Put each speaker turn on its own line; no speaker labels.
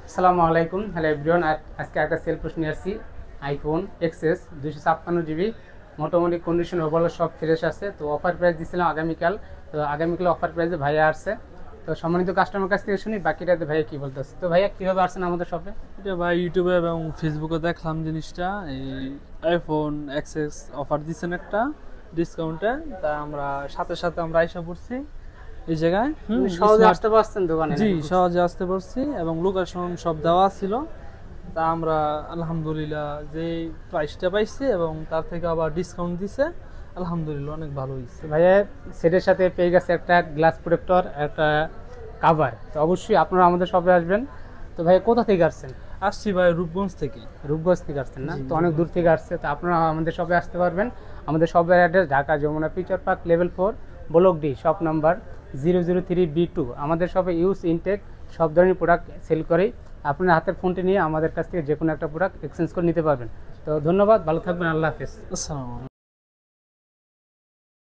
আসসালামু আলাইকুম, hello everyone. আজকে একটা সেল প্রশ্ন নিয়ে আসছি। আইফোন এক্সএস 256 জিবি, মোটামুটি কন্ডিশন ওভারঅল সব ফ্রেশ আছে। তো অফার প্রাইস দিয়েছিলাম আগামীকাল। তো আগামীকাল অফার প্রাইসে ভাইয়া আসছে। তো সম্মানিত কাস্টমার কাছ থেকে শুনি বাকিটাতে ভাইয়া কি বলতেছে। তো ভাইয়া কীভাবে আসছেন আমাদের শপে?
এটা ভাই ইউটিউবে এবং ফেসবুকে দেখলাম জিনিসটা, এই আইফোন এক্সএস অফার দিচ্ছেন একটা ডিসকাউন্টে। তা আমরা সাথে সাথে আমরা আইসা পড়ছি এই জায়গায়।
সহজে আসতে পারছেন দোকানে?
জি, সহজে আসতে পারছি এবং লোকেশন সব দেওয়া ছিল। তা আমরা আলহামদুলিল্লাহ যে প্রাইসটা পাইছি এবং তার থেকে আবার ডিসকাউন্ট দিছে, আলহামদুলিল্লাহ অনেক ভালো হয়েছে।
ভাইয়া সেটের সাথে পেয়ে গেছে একটা গ্লাস প্রোটেক্টর, একটা কাভার। তো অবশ্যই আপনারা আমাদের শপে আসবেন। তো ভাইয়া কোথা থেকে আসছেন?
আসছি ভাই রূপগঞ্জ থেকে।
রূপগঞ্জ থেকে আসছেন না?
জি,
তো অনেক দূর থেকে আসছে। তো আপনারা আমাদের শপে আসতে পারবেন। আমাদের শপের address Dhaka Jamuna Future Park level 4 block D, shop number 003B2। আমাদের শপে ইউজ ইনটেক সব ধরনের প্রোডাক্ট সেল করি। আপনার হাতের ফোনটি নিয়ে আমাদের কাছ থেকে যে কোনো একটা প্রোডাক্ট এক্সচেঞ্জ করে নিতে পারবেন। তো ধন্যবাদ, ভালো থাকবেন, আল্লাহ হাফেজ।
আসসালামু আলাইকুম।